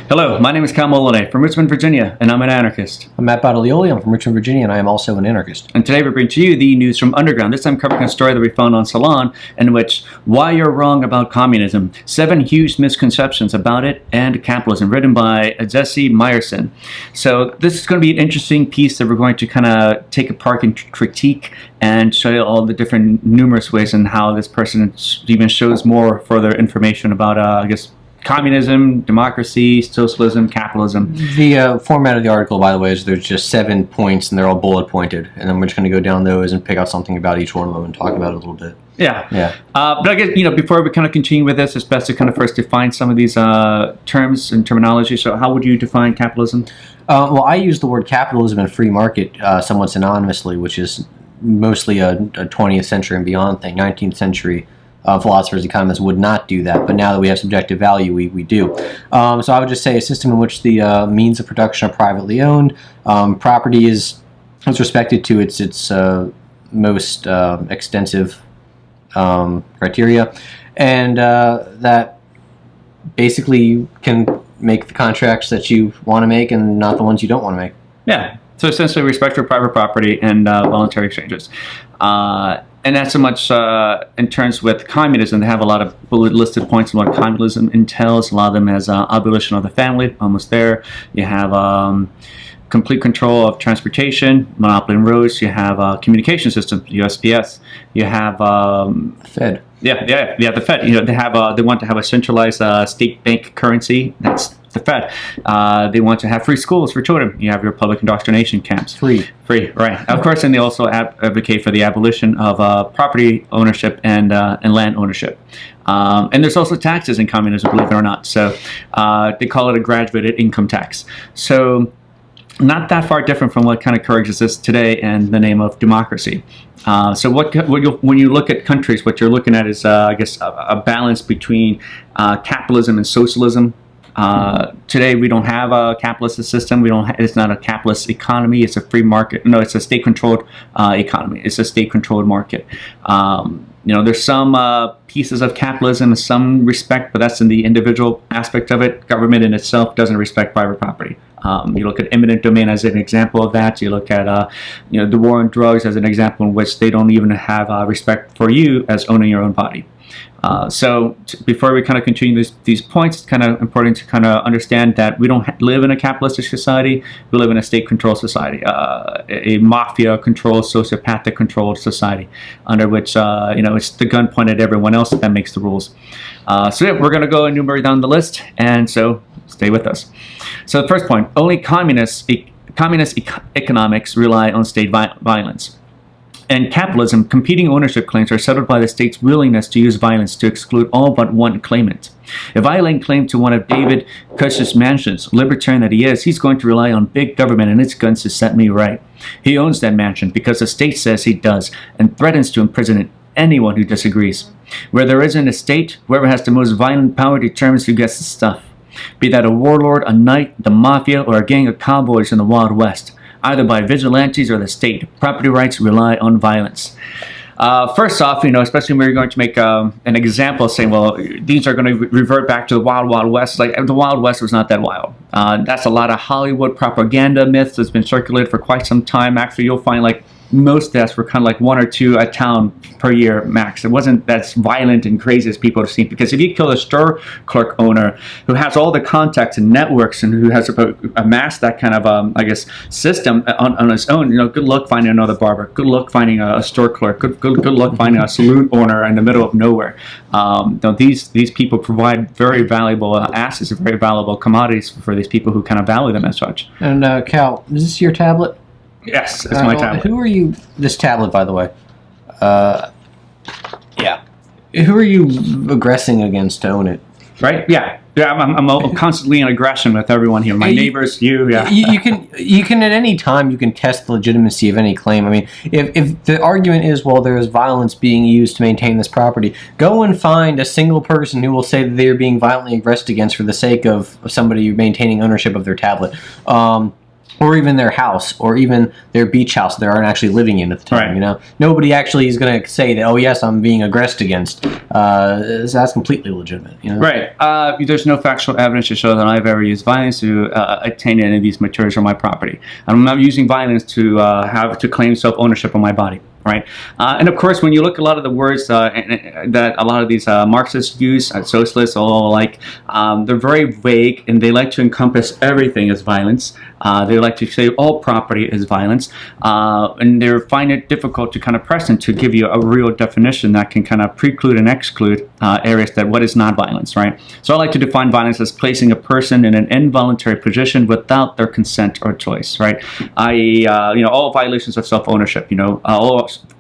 Hello, my name is Cal Moloney from Richmond, Virginia, and I'm an anarchist. I'm Matt Battaglioli. I'm from Richmond, Virginia, and I am also an anarchist. And today we bring to you the news from Underground. This time covering a story that we found on Salon, in which Why You're Wrong About Communism, 7 Huge Misconceptions About It and Capitalism, written by Jesse Meyerson. So this is going to be an interesting piece that we're going to kind of take apart and critique and show you all the different numerous ways and how this person even shows more further information about, communism, democracy, socialism, capitalism. The format of the article, by the way, is there's just 7 points and they're all bullet pointed, and then we're just going to go down those and pick out something about each one of them and talk about it a little bit. Yeah. But I guess, before we kind of continue with this, it's best to kind of first define some of these terms and terminology. So how would you define capitalism? Well, I use the word capitalism and free market somewhat synonymously, which is mostly a 20th century and beyond thing. 19th century philosophers, economists would not do that, but now that we have subjective value, we do. So I would just say a system in which the means of production are privately owned, property is respected to its most extensive criteria, and that basically you can make the contracts that you want to make and not the ones you don't want to make. Yeah. So essentially respect for private property and voluntary exchanges. And not so much in terms with communism. They have a lot of listed points on what communism entails. A lot of them as abolition of the family, almost there. You have complete control of transportation, monopoly on roads. You have communication systems, USPS. You have Fed. Yeah, the Fed. They want to have a centralized state bank currency. That's the Fed. They want to have free schools for children. You have your public indoctrination camps. Free, right. Of course, and they also advocate for the abolition of property ownership and land ownership. And there's also taxes in communism, believe it or not. So they call it a graduated income tax. So not that far different from what kind of coexists today in the name of democracy. So when you look at countries, what you're looking at is, a balance between capitalism and socialism. Today we don't have a capitalist system. It's not a capitalist economy. It's a free market. No, it's a state-controlled economy. It's a state-controlled market. There's some pieces of capitalism in some respect, but that's in the individual aspect of it. Government in itself doesn't respect private property. You look at eminent domain as an example of that. You look at the war on drugs as an example in which they don't even have respect for you as owning your own body. Before we kind of continue these points, it's kind of important to kind of understand that we don't live in a capitalistic society. We live in a state-controlled society, a mafia-controlled, sociopathic-controlled society, under which it's the gun pointed at everyone else that makes the rules. We're going to go enumerate down the list, and so stay with us. So the first point: only communist economics rely on state violence. In capitalism, competing ownership claims are settled by the state's willingness to use violence to exclude all but one claimant. If I lay claim to one of David Cush's mansions, libertarian that he is, he's going to rely on big government and its guns to set me right. He owns that mansion because the state says he does and threatens to imprison anyone who disagrees. Where there isn't a state, whoever has the most violent power determines who gets the stuff. Be that a warlord, a knight, the mafia, or a gang of cowboys in the Wild West. Either by vigilantes or the state, property rights rely on violence. First off, especially when you're going to make an example saying, well, these are going to revert back to the Wild Wild West. Like, the Wild West was not that wild. That's a lot of Hollywood propaganda myths that's been circulated for quite some time. Actually, you'll find like most deaths were kind of like 1 or 2 a town per year max. It wasn't as violent and crazy as people have seen. Because if you kill a store clerk owner who has all the contacts and networks and who has amassed that kind of, system on his own, good luck finding another barber. Good luck finding a store clerk. Good luck finding a saloon owner in the middle of nowhere. These people provide very valuable assets, very valuable commodities for these people who kind of value them as such. And Cal, is this your tablet? Yes, it's my tablet. Who are you? This tablet, by the way. Yeah. Who are you aggressing against to own it? Right? Yeah. I'm constantly in aggression with everyone here. My neighbors, you. Yeah. You can at any time you can test the legitimacy of any claim. I mean, if the argument is, well, there is violence being used to maintain this property, go and find a single person who will say that they are being violently aggressed against for the sake of somebody maintaining ownership of their tablet. or even their house, or even their beach house they aren't actually living in at the time. Right. You know, nobody actually is going to say that. Oh, yes, I'm being aggressed against. So that's completely legitimate. You know? Right. There's no factual evidence to show that I've ever used violence to obtain any of these materials from my property. I'm not using violence to claim self-ownership of my body. Right, and of course, when you look at a lot of the words that a lot of these Marxists use, socialists, all alike, they're very vague, and they like to encompass everything as violence. They like to say all property is violence, and they find it difficult to kind of press them to give you a real definition that can kind of preclude and exclude areas that what is not violence, right? So I like to define violence as placing a person in an involuntary position without their consent or choice, right? I.e., all violations of self-ownership,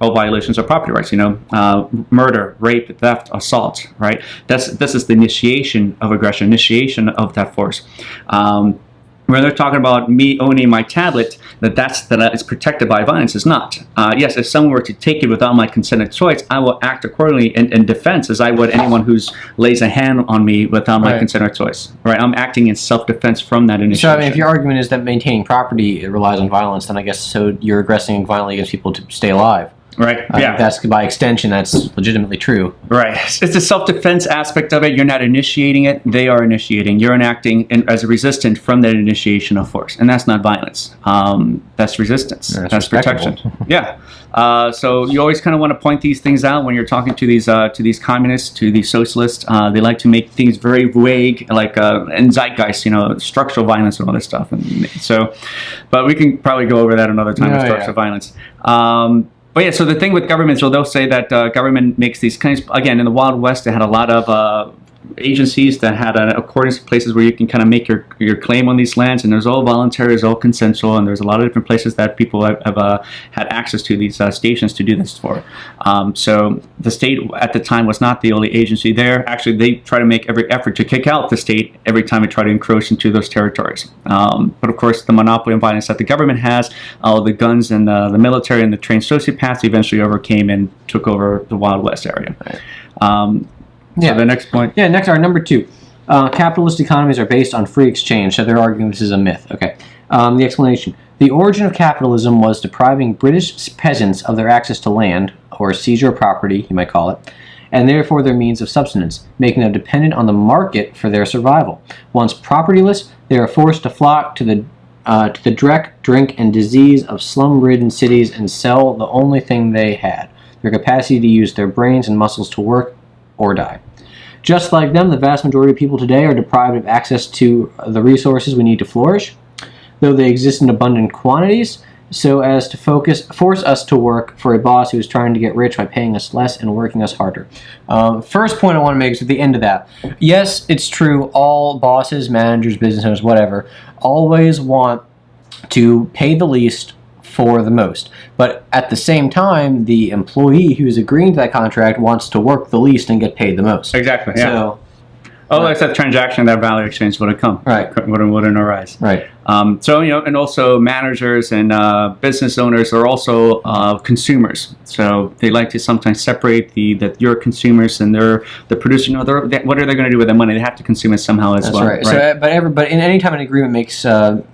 all violations of property rights, murder, rape, theft, assault, right? This is the initiation of aggression, initiation of that force. When they're talking about me owning my tablet, that is protected by violence is not. Yes, if someone were to take it without my consent or choice, I will act accordingly in defense as I would anyone who lays a hand on me without my consent or choice. Right? I'm acting in self-defense from that initiation. So, I mean, if your argument is that maintaining property relies on violence, then I guess so you're aggressing violently against people to stay alive. Right. Yeah. That's by extension. That's legitimately true. Right. It's the self-defense aspect of it. You're not initiating it; they are initiating. You're enacting as a resistant from that initiation of force, and that's not violence. That's resistance. That's protection. Yeah. So you always kind of want to point these things out when you're talking to these communists, to these socialists. They like to make things very vague, like and zeitgeist, structural violence and all this stuff. And so, but we can probably go over that another time. With structural violence. But yeah, so the thing with government, so they'll say that government makes these kinds, again, in the Wild West, they had a lot of agencies that had accordance places where you can kind of make your claim on these lands, and there's all voluntary, it's all consensual, and there's a lot of different places that people have had access to these stations to do this for. So the state at the time was not the only agency there. Actually, they try to make every effort to kick out the state every time they try to encroach into those territories. But of course, the monopoly on violence that the government has, all the guns and the military and the trained sociopaths eventually overcame and took over the Wild West area. So the next point. Yeah, next, our number 2. Capitalist economies are based on free exchange, so they're arguing this is a myth. Okay. The explanation. The origin of capitalism was depriving British peasants of their access to land, or seizure of property, you might call it, and therefore their means of subsistence, making them dependent on the market for their survival. Once propertyless, they are forced to flock to the dreck, drink, and disease of slum-ridden cities and sell the only thing they had, their capacity to use their brains and muscles to work or die. Just like them, the vast majority of people today are deprived of access to the resources we need to flourish, though they exist in abundant quantities, so as to force us to work for a boss who is trying to get rich by paying us less and working us harder. First point I want to make is at the end of that. Yes, it's true, all bosses, managers, business owners, whatever, always want to pay the least for the most. But at the same time, the employee who's agreeing to that contract wants to work the least and get paid the most. Exactly, yeah. So, it's that transaction, that value exchange would have come. Right. Wouldn't arise. Right. So, and also managers and business owners are also consumers. So they like to sometimes separate that your consumers and the producer. What are they going to do with their money? They have to consume it somehow as well. That's right. So, but in any time an agreement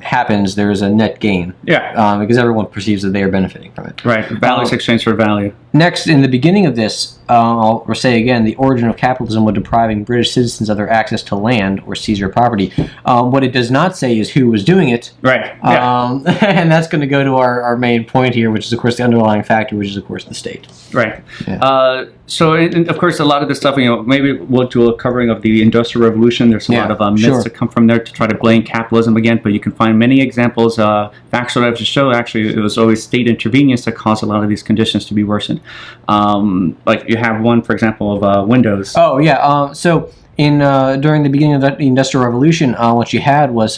happens, there is a net gain. Yeah. Because everyone perceives that they are benefiting from it. Right. Value exchange for value. Next, in the beginning of this, I'll say again, the origin of capitalism was depriving British citizens of their access to land or seizure of property. What it does not say is who was doing it. Right. Yeah. And that's going to go to our main point here, which is, of course, the underlying factor, which is, of course, the state. Right. Yeah. And of course, a lot of this stuff, maybe we'll do a covering of the Industrial Revolution. There's a lot of myths that come from there to try to blame capitalism again, but you can find many examples, factual evidence to show actually it was always state intervenience that caused a lot of these conditions to be worsened. Like you have one, for example, of Windows. Oh, yeah. So during the beginning of the Industrial Revolution, what you had was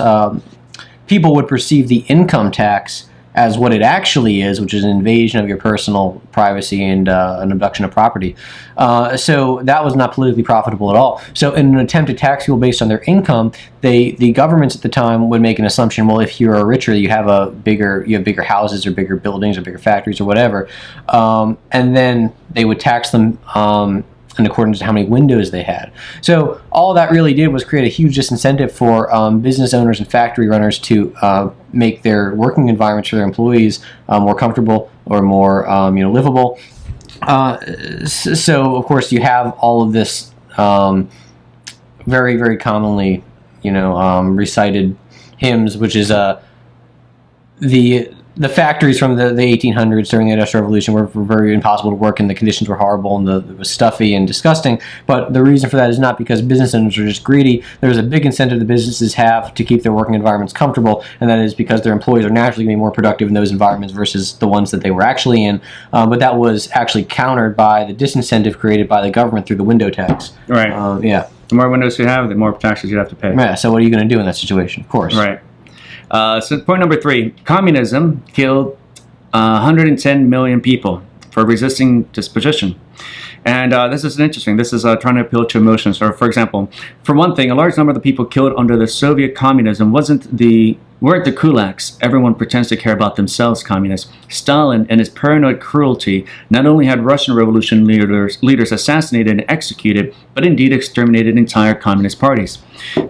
people would perceive the income tax as what it actually is, which is an invasion of your personal privacy and an abduction of property. So that was not politically profitable at all. So in an attempt to tax people based on their income, the governments at the time would make an assumption, well, if you're richer, you have bigger houses or bigger buildings or bigger factories or whatever, and then they would tax them in accordance to how many windows they had. So all that really did was create a huge disincentive for business owners and factory runners to make their working environments for their employees more comfortable or more livable. So of course you have all of this very, very commonly recited hymns, which is the factories from the 1800s during the Industrial Revolution were very impossible to work in. The conditions were horrible and it was stuffy and disgusting. But the reason for that is not because business owners are just greedy. There's a big incentive the businesses have to keep their working environments comfortable, and that is because their employees are naturally going to be more productive in those environments versus the ones that they were actually in. But that was actually countered by the disincentive created by the government through the window tax. Right. Yeah. The more windows you have, the more taxes you have to pay. Yeah. So what are you going to do in that situation? Of course. Right. So point number 3, communism killed 110 million people for resisting disposition. And this is interesting. This is trying to appeal to emotions. Or, for example, for one thing, a large number of the people killed under the Soviet communism weren't the kulaks. Everyone pretends to care about themselves, communists. Stalin and his paranoid cruelty not only had Russian revolution leaders assassinated and executed, but indeed exterminated entire communist parties.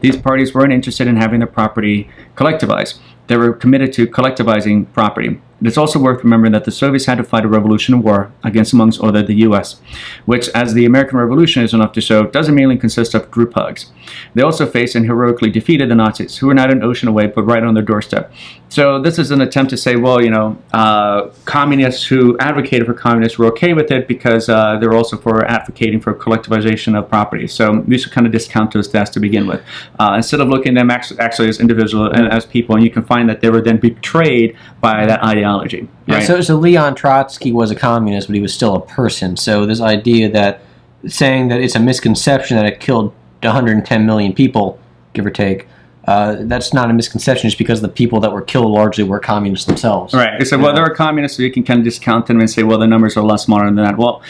These parties weren't interested in having their property collectivized. They were committed to collectivizing property. It's also worth remembering that the Soviets had to fight a revolutionary war against, amongst other, the U.S., which, as the American Revolution is enough to show, doesn't mainly consist of group hugs. They also faced and heroically defeated the Nazis, who were not an ocean away, but right on their doorstep. So this is an attempt to say, well, communists who advocated for communists were okay with it because they were also for advocating for collectivization of property. So we should kind of discount those deaths to begin with, instead of looking at them actually as individuals and as people. And you can find that they were then betrayed by that ideology. Right? Yeah, so Leon Trotsky was a communist, but he was still a person. So this idea that saying that it's a misconception that it killed 110 million people, give or take, that's not a misconception just because the people that were killed largely were communists themselves. Right. So, well, there are communists, so you can kind of discount them and say, well, the numbers are a lot smaller than that. Well,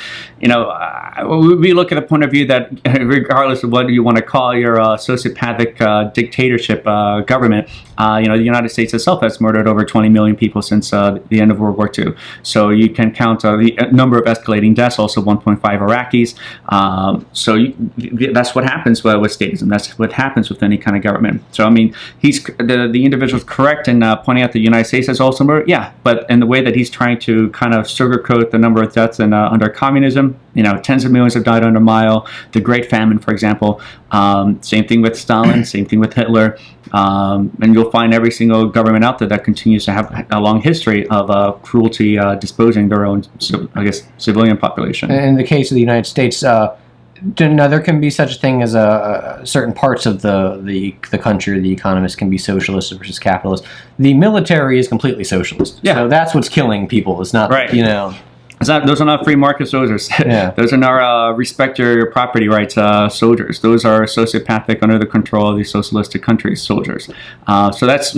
we look at the point of view that regardless of what you want to call your sociopathic dictatorship government, the United States itself has murdered over 20 million people since the end of World War II. So you can count the number of escalating deaths, also 1.5 Iraqis. That's what happens with statism. That's what happens with any kind of government. So, I mean, the individual is correct in pointing out the United States has also murdered. Yeah, but in the way that he's trying to kind of sugarcoat the number of deaths under communism, tens of millions have died under Mao, the Great Famine, for example. Same thing with Stalin, same thing with Hitler. And you'll find every single government out there that continues to have a long history of cruelty disposing their own, civilian population. In the case of the United States, now there can be such a thing as certain parts of the country, the economists can be socialist versus capitalist. The military is completely socialist. Yeah. So that's what's killing people. It's not, right. Those are not free market soldiers. Yeah. Those are not respect your property rights soldiers. Those are sociopathic, under the control of these socialistic countries soldiers. So that's,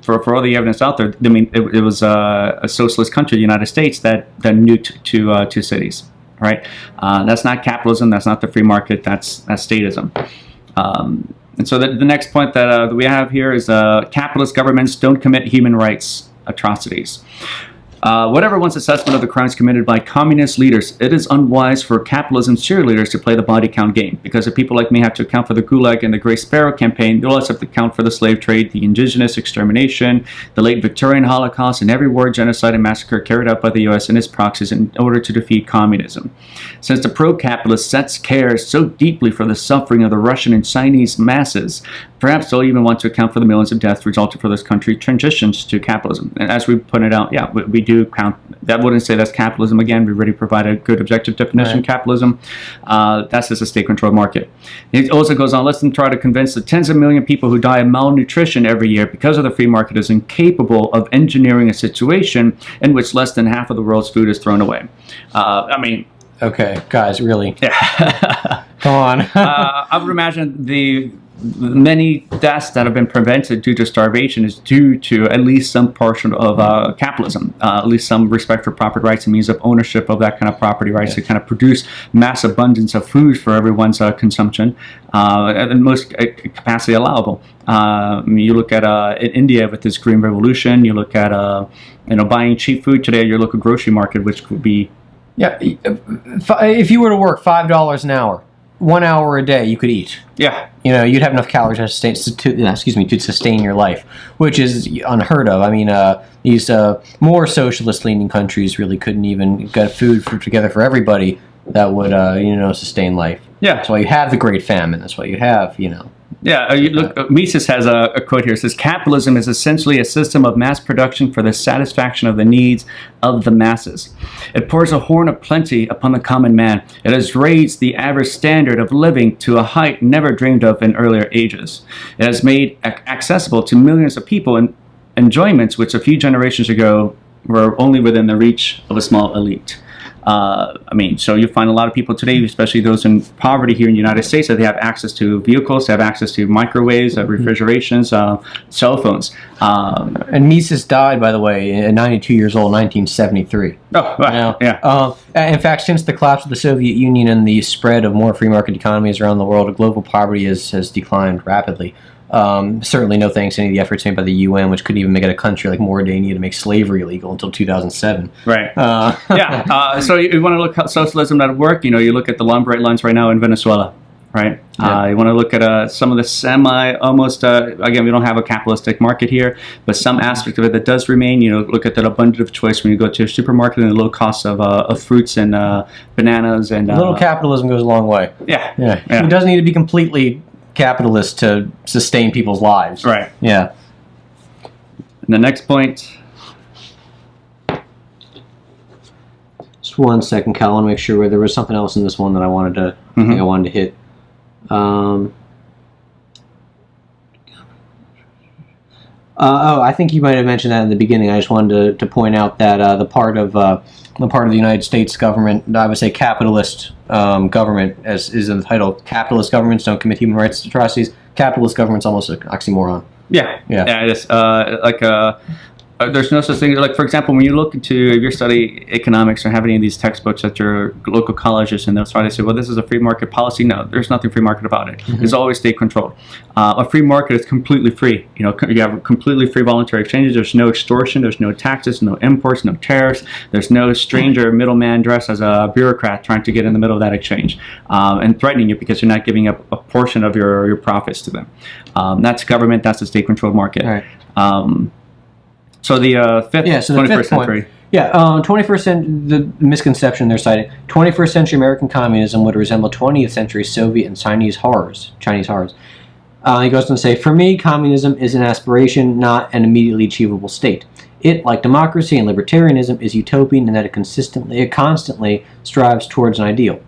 for all the evidence out there, I mean, it was a socialist country, the United States, that nuked two cities. Right? That's not capitalism. That's not the free market. That's statism. And so the next point that we have here is capitalist governments don't commit human rights atrocities. Whatever one's assessment of the crimes committed by communist leaders, it is unwise for capitalism's cheerleaders to play the body count game, because if people like me have to account for the Gulag and the Gray Sparrow campaign, they'll also have to account for the slave trade, the indigenous extermination, the late Victorian Holocaust, and every war, genocide, and massacre carried out by the U.S. and its proxies in order to defeat communism. Since the pro-capitalist sets cares so deeply for the suffering of the Russian and Chinese masses, perhaps they'll even want to account for the millions of deaths resulting from this country transitions to capitalism. And as we pointed out, yeah, we do count. That wouldn't say that's capitalism again. We already provided a good objective definition of capitalism. That's just a state-controlled market. It also goes on, let's try to convince the tens of million people who die of malnutrition every year because of the free market is incapable of engineering a situation in which less than half of the world's food is thrown away. Okay, guys, really? Yeah. Come on. I would imagine the many deaths that have been prevented due to starvation is due to at least some portion of capitalism, at least some respect for property rights and means of ownership of that kind of property rights to kind of produce mass abundance of food for everyone's consumption at the most capacity allowable. You look at in India with this green revolution, you look at buying cheap food today at your local grocery market, which could be Yeah, if you were to work $5 an hour, 1 hour a day, you could eat. Yeah. You know, you'd have enough calories to sustain your life, which is unheard of. I mean, these more socialist-leaning countries really couldn't even get food together for everybody that would, sustain life. Yeah. That's why you have the Great Famine. That's why you have, Yeah, Mises has a quote here. It says, "Capitalism is essentially a system of mass production for the satisfaction of the needs of the masses. It pours a horn of plenty upon the common man. It has raised the average standard of living to a height never dreamed of in earlier ages. It has made accessible to millions of people enjoyments which a few generations ago were only within the reach of a small elite." So you find a lot of people today, especially those in poverty here in the United States, that they have access to vehicles, they have access to microwaves, refrigerations, cell phones. And Mises died, by the way, at 92 years old, 1973. Oh, wow. Yeah. In fact, since the collapse of the Soviet Union and the spread of more free market economies around the world, global poverty has declined rapidly. Certainly no thanks to any of the efforts made by the UN, which couldn't even make it a country like Mauritania to make slavery illegal until 2007. Right. So you want to look at socialism at work, you look at the long bright lines right now in Venezuela, right? Yeah. You want to look at some of the again, we don't have a capitalistic market here, but some aspect of it that does remain, look at that abundance of choice when you go to a supermarket and the low cost of fruits and bananas. And a little capitalism goes a long way. Yeah. It doesn't need to be completely capitalist to sustain people's lives. Right. Yeah. And the next point. Just 1 second, Cal. I want to make sure there was something else in this one that I wanted to. I think I wanted to hit. I think you might have mentioned that in the beginning. I just wanted to point out that the part of the United States government, I would say capitalist government, as is in the title, capitalist governments don't commit human rights atrocities. Capitalist government's almost an oxymoron. Yeah. It is. There's no such thing. Like, for example, when you look into, if you study economics or have any of these textbooks at your local colleges, and they'll try to say, well, this is a free market policy. No, there's nothing free market about it. It's always state controlled. A free market is completely free. You have completely free voluntary exchanges. There's no extortion. There's no taxes, no imports, no tariffs. There's no stranger middleman dressed as a bureaucrat trying to get in the middle of that exchange and threatening you because you're not giving up a portion of your profits to them. That's government. That's a state controlled market. All right. So the 21st century. Yeah, 21st century, the misconception they're citing, 21st century American communism would resemble 20th century Soviet and Chinese horrors. He goes on to say, for me, communism is an aspiration, not an immediately achievable state. It, like democracy and libertarianism, is utopian in that it constantly strives towards an ideal.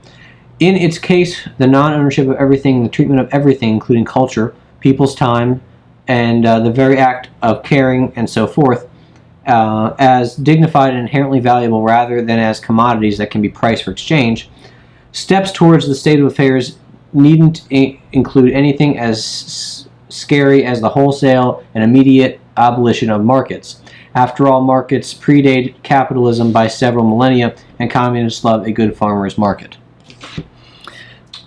In its case, the non-ownership of everything, the treatment of everything, including culture, people's time, and the very act of caring and so forth, as dignified and inherently valuable rather than as commodities that can be priced for exchange. Steps towards the state of affairs needn't include anything as scary as the wholesale and immediate abolition of markets. After all, markets predate capitalism by several millennia, and communists love a good farmer's market.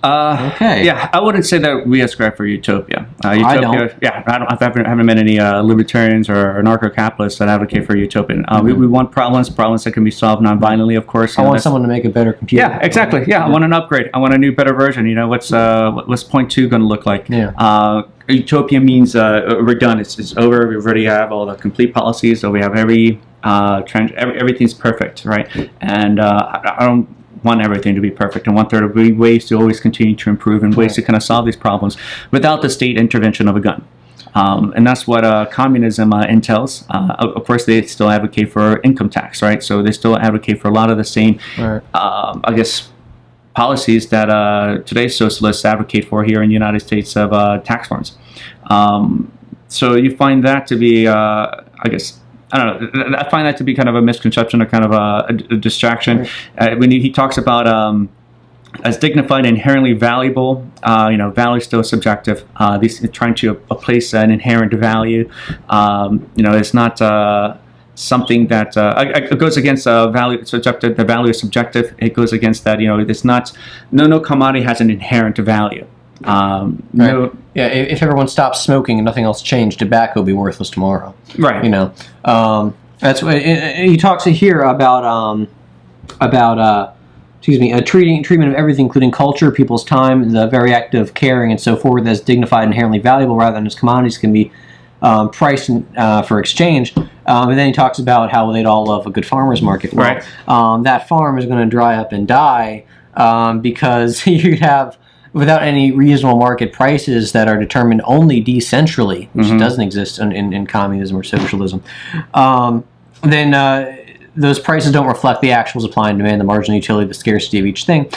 Okay. Yeah, I wouldn't say that we ascribe for utopia. I don't. Yeah, I haven't met any libertarians or anarcho-capitalists that advocate for utopian. We want problems that can be solved non-violently, of course. I want someone to make a better computer. Yeah, exactly. Yeah, I want an upgrade. I want a new, better version. What's point 2 going to look like? Yeah. Utopia means we're done. It's over. We already have all the complete policies, so we have everything's perfect, right? And I don't want everything to be perfect. I want there to be ways to always continue to improve and ways to kind of solve these problems without the state intervention of a gun. And that's what communism entails. Of course, they still advocate for income tax, right? So they still advocate for a lot of the same, policies that today's socialists advocate for here in the United States of tax forms. So you find that to be, I don't know. I find that to be kind of a misconception or kind of a distraction. When he talks about as dignified and inherently valuable, value is still subjective. These trying to place an inherent value, it's not something that it goes against value subjective. The value is subjective. It goes against that. It's not. No commodity has an inherent value. Right. If everyone stopped smoking and nothing else changed, tobacco would be worthless tomorrow. Right. That's what he talks here about about treatment of everything, including culture, people's time, the very act of caring, and so forth, as dignified and inherently valuable, rather than as commodities can be priced for exchange. And then he talks about how they'd all love a good farmer's market. Well, Right. that farm is going to dry up and die because you have, without any reasonable market prices that are determined only decentrally, which doesn't exist in communism or socialism, then those prices don't reflect the actual supply and demand, the marginal utility, the scarcity of each thing.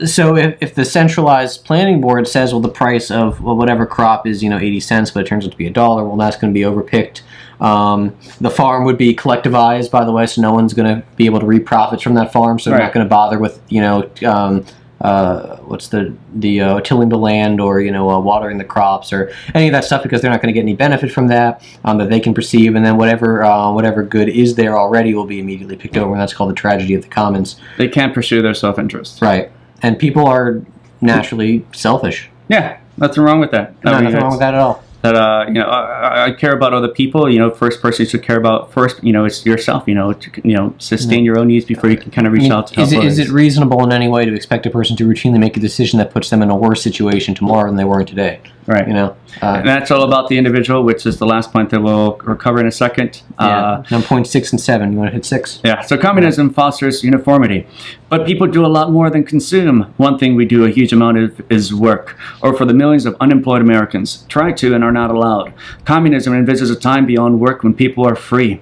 So if the centralized planning board says, well, the price of whatever crop is 80 cents, but it turns out to be $1, well, that's going to be overpicked. The farm would be collectivized, by the way, so no one's going to be able to reap profits from that farm. So they're not going to bother with tilling the land or watering the crops or any of that stuff, because they're not going to get any benefit from that that they can perceive, and then whatever good is there already will be immediately picked over, and that's called the tragedy of the commons. They can't pursue their self-interest. Right, and people are naturally selfish. Yeah, nothing wrong with that. No, nothing wrong with that at all. That I care about other people. First person you should care about first. It's yourself. To sustain your own needs before you can kind of reach out to help others. Is it reasonable in any way to expect a person to routinely make a decision that puts them in a worse situation tomorrow than they were today? Right. And that's all about the individual, which is the last point that we'll cover in a second. Now point 6 and 7. You want to hit 6? Yeah. So communism fosters uniformity, but people do a lot more than consume. One thing we do a huge amount of is work, or for the millions of unemployed Americans, try to and are not allowed. Communism envisages a time beyond work when people are free.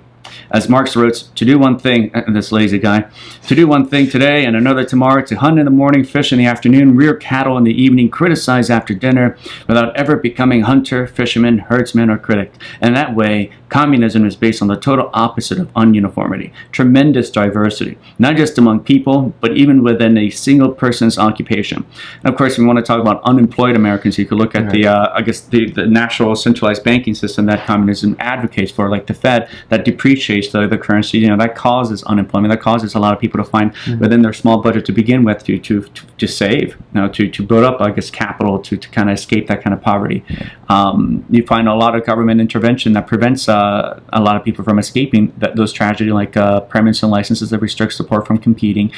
As Marx wrote, to do one thing, this lazy guy, to do one thing today and another tomorrow, to hunt in the morning, fish in the afternoon, rear cattle in the evening, criticize after dinner, without ever becoming hunter, fisherman, herdsman, or critic. And that way, communism is based on the total opposite of ununiformity, tremendous diversity, not just among people, but even within a single person's occupation. And of course, if we want to talk about unemployed Americans, you could look at the national centralized banking system that communism advocates for, like the Fed, that depreciates the currency. That causes unemployment. That causes a lot of people to find within their small budget to begin with to save, to build up, capital to kind of escape that kind of poverty. You find a lot of government intervention that prevents a lot of people from escaping those tragedies, like permits and licenses that restrict support from competing,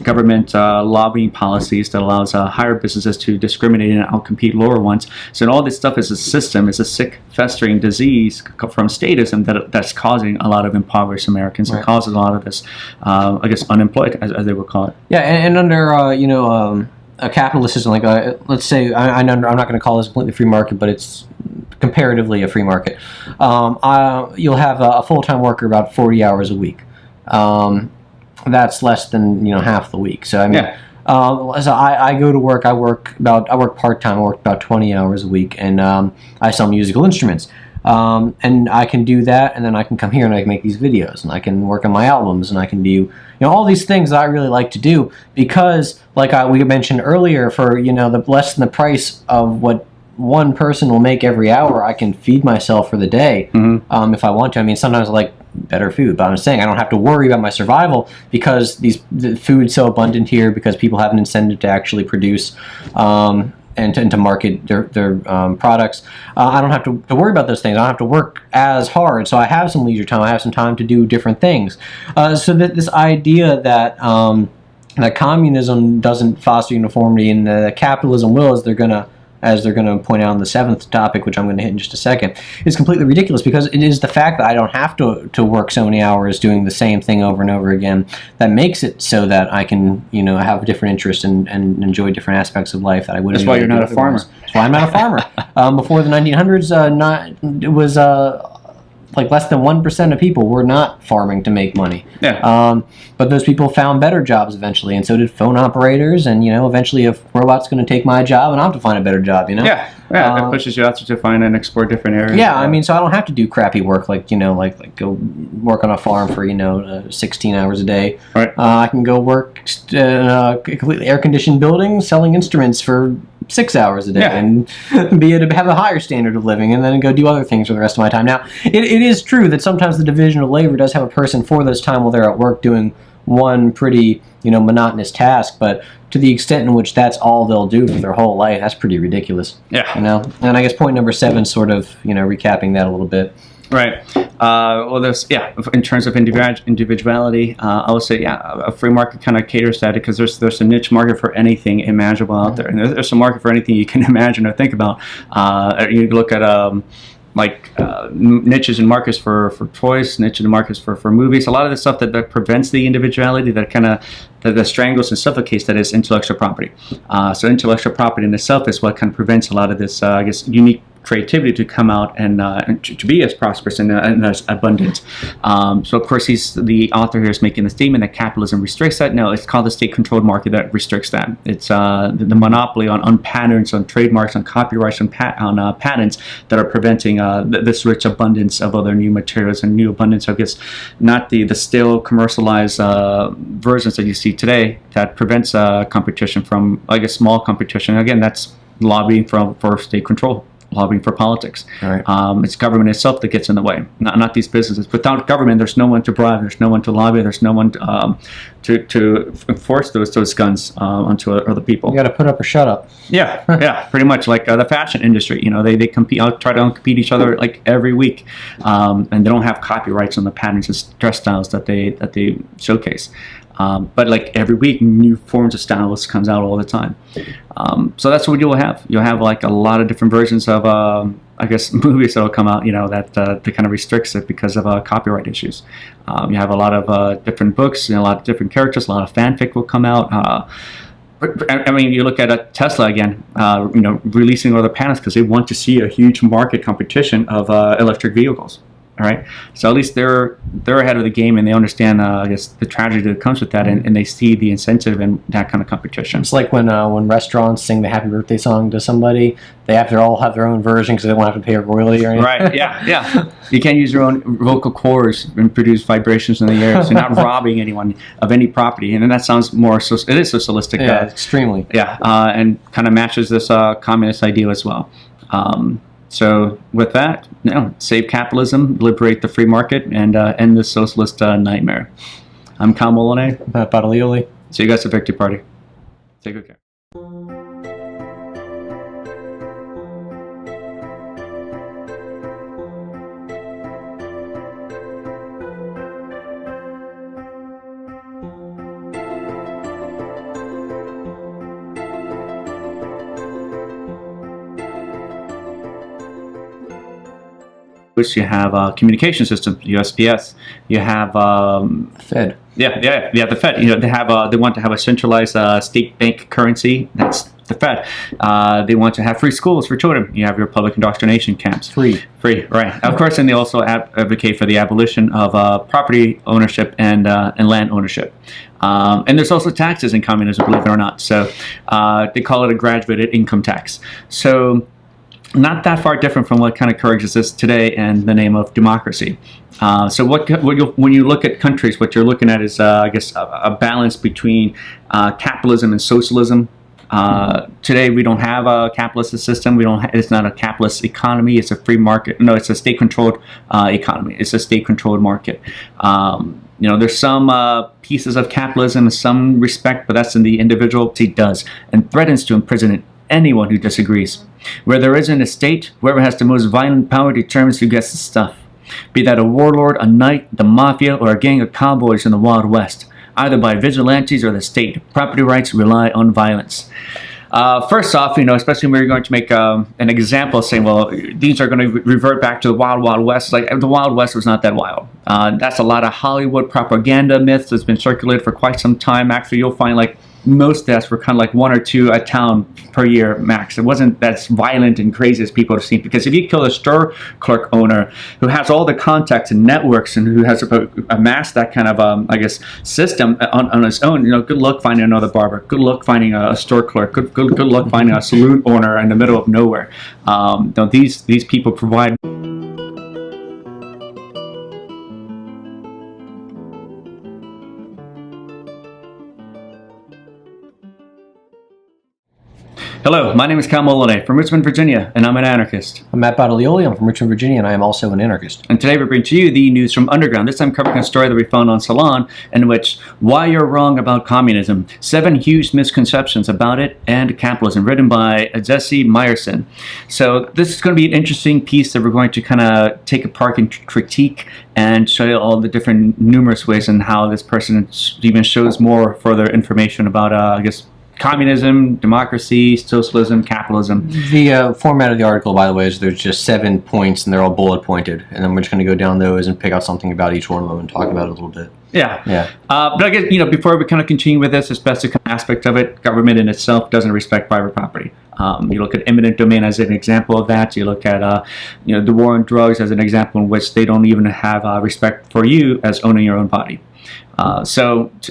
government lobbying policies that allows higher businesses to discriminate and outcompete lower ones. So all this stuff is a system, is a sick, festering disease from statism that's causing a lot of impoverished Americans and causes a lot of this, unemployed, as they would call it. Yeah, and under a capitalist system, let's say, I'm not going to call this a completely free market, but it's comparatively a free market. You'll have a full-time worker about 40 hours a week. That's less than half the week. So so I go to work. I work part-time. I work about 20 hours a week, and I sell musical instruments. And I can do that, and then I can come here and I can make these videos, and I can work on my albums, and I can do all these things that I really like to do, because like we mentioned earlier, for the less than the price of what one person will make every hour, I can feed myself for the day if I want to. I mean, sometimes I like better food, but I'm saying I don't have to worry about my survival because the food's so abundant here, because people have an incentive to actually produce and to market their products. I don't have to worry about those things. I don't have to work as hard, so I have some leisure time. I have some time to do different things. So that this idea that that communism doesn't foster uniformity and capitalism will, as they're going to point out in the 7th topic, which I'm going to hit in just a second, is completely ridiculous, because it is the fact that I don't have to work so many hours doing the same thing over and over again that makes it so that I can have a different interest and enjoy different aspects of life that I wouldn't. That's why you're not a farmer. That's why I'm not a farmer. Before the 1900s, it was like less than 1% of people were not farming to make money. Yeah. But those people found better jobs eventually, and so did phone operators. And eventually, if robot's going to take my job, and I'll have to find a better job. Yeah. It pushes you out to find and explore different areas. Yeah, I mean, so I don't have to do crappy work like go work on a farm for 16 hours a day. Right. I can go work in a completely air-conditioned building selling instruments for 6 hours a day, and have a higher standard of living, and then go do other things for the rest of my time. Now, it is true that sometimes the division of labor does have a person for those time while they're at work doing one pretty monotonous task, but to the extent in which that's all they'll do for their whole life, that's pretty ridiculous. Yeah. And I guess point number 7, sort of recapping that a little bit. Right. Well, there's in terms of individuality, I would say a free market kind of caters to that because there's a niche market for anything imaginable out there, and there's a market for anything you can imagine or think about. You look at niches and markets for toys, niches and markets for movies. A lot of the stuff that prevents the individuality, that strangles and suffocates, that is intellectual property. So intellectual property in itself is what kind of prevents a lot of this, unique creativity to come out and to be as prosperous and as abundant. So of course the author here is making the statement that capitalism restricts that. No, it's called the state-controlled market that restricts that. It's the monopoly on patterns, on trademarks, on copyrights, on patents that are preventing this rich abundance of other new materials and new abundance of, not the stale commercialized versions that you see today that prevents competition from, small competition. Again, that's lobbying for state control. Lobbying for politics. Right. It's government itself that gets in the way, not these businesses. Without government, there's no one to bribe, there's no one to lobby, there's no one to enforce those guns onto other people. You got to put up or shut up. Yeah, pretty much like the fashion industry. They compete, try to compete each other like every week, and they don't have copyrights on the patterns and dress styles that they showcase. But like every week, new forms of styles comes out all the time. So that's what you'll have. You'll have like a lot of different versions of, movies that'll come out, that kind of restricts it because of copyright issues. You have a lot of different books and a lot of different characters. A lot of fanfic will come out. You look at Tesla again, releasing other panels because they want to see a huge market competition of electric vehicles. All right, so at least they're ahead of the game, and they understand, the tragedy that comes with that, and they see the incentive in that kind of competition. It's like when restaurants sing the happy birthday song to somebody, they have to all have their own version because they don't have to pay a royalty or anything. Right? Yeah. You can't use your own vocal cords and produce vibrations in the air. So you're not robbing anyone of any property, and then that sounds more. It is socialistic. Yeah, extremely. Yeah, and kind of matches this communist ideal as well. So with that, save capitalism, liberate the free market, and end this socialist nightmare. I'm Cal Moloney. Matt Battaglioli. See you guys at Victory Party. Take good care. You have communication systems, USPS. You have Fed. Yeah, the Fed. They want to have a centralized state bank currency. That's the Fed. They want to have free schools for children. You have your public indoctrination camps. Free, right? Of course, and they also advocate for the abolition of property ownership and land ownership. And there's also taxes in communism, believe it or not. So they call it a graduated income tax. So not that far different from what kind of exists today in the name of democracy. So when you look at countries, what you're looking at is, a balance between capitalism and socialism. Today we don't have a capitalist system. It's not a capitalist economy. It's a free market. No, it's a state-controlled economy. It's a state-controlled market. There's some pieces of capitalism in some respect, but that's in the individual. He does and threatens to imprison anyone who disagrees. Where there isn't a state, whoever has the most violent power determines who gets the stuff. Be that a warlord, a knight, the mafia, or a gang of cowboys in the Wild West, either by vigilantes or the state. Property rights rely on violence. First off, especially when you're going to make an example saying, well, these are going to revert back to the Wild Wild West. Like, the Wild West was not that wild. That's a lot of Hollywood propaganda myths that's been circulated for quite some time. Actually, you'll find most deaths were kind of like 1 or 2 a town per year max. It wasn't as violent and crazy as people have seen. Because if you kill a store clerk owner who has all the contacts and networks and who has amassed that kind of, system on his own, good luck finding another barber. Good luck finding a store clerk. Good luck finding a saloon owner in the middle of nowhere. These people provide. Hello, my name is Cal Moloney from Richmond, Virginia, and I'm an anarchist. I'm Matt Battaglioli. I'm from Richmond, Virginia, and I am also an anarchist. And today we bring to you the news from Underground. This time covering a story that we found on Salon, in which Why You're Wrong About Communism, 7 Huge Misconceptions About It and Capitalism, written by Jesse Meyerson. So this is going to be an interesting piece that we're going to kind of take apart and critique and show you all the different numerous ways and how this person even shows more further information about, I guess, communism, democracy, socialism, capitalism. The format of the article, by the way, is there's just 7 points and they're all bullet pointed, and then we're just going to go down those and pick out something about each one of them and talk about it a little bit. Yeah. But I guess, before we kind of continue with this, basic aspect of it, government in itself doesn't respect private property. You look at eminent domain as an example of that. You look at, the war on drugs as an example in which they don't even have respect for you as owning your own body.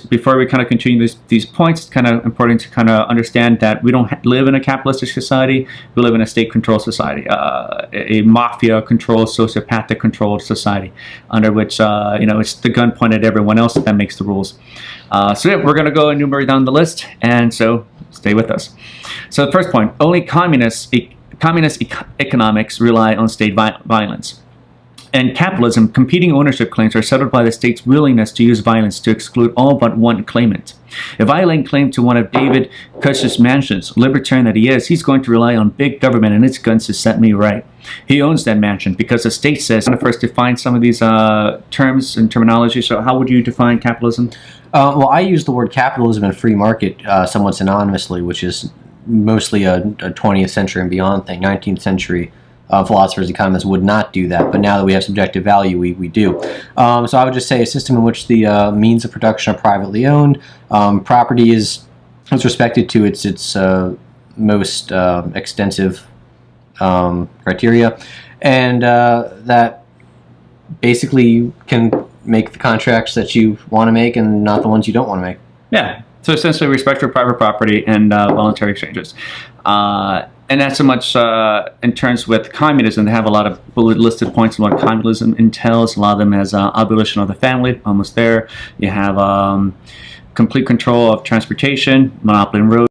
Before we kind of continue these points, it's kind of important to kind of understand that we don't live in a capitalistic society. We live in a state-controlled society, a mafia-controlled, sociopathic-controlled society, under which it's the gun pointed at everyone else that makes the rules. We're going to go enumerate down the list, and so stay with us. So the first point: only communist economics rely on state violence. In capitalism, competing ownership claims are settled by the state's willingness to use violence to exclude all but one claimant. If I lay claim to one of David Cush's mansions, libertarian that he is, he's going to rely on big government and its guns to set me right. He owns that mansion because the state says. I'm going to first define some of these terms and terminology. So how would you define capitalism? Well, I use the word capitalism and free market somewhat synonymously, which is mostly a 20th century and beyond thing. 19th century philosophers, economists would not do that, but now that we have subjective value, we do. So I would just say a system in which the means of production are privately owned, property is respected to its most extensive criteria, and that basically you can make the contracts that you want to make and not the ones you don't want to make. Yeah. So essentially respect for private property and voluntary exchanges. And not so much in terms with communism. They have a lot of listed points on what communism entails. A lot of them as abolition of the family, almost there. You have complete control of transportation, monopoly on roads.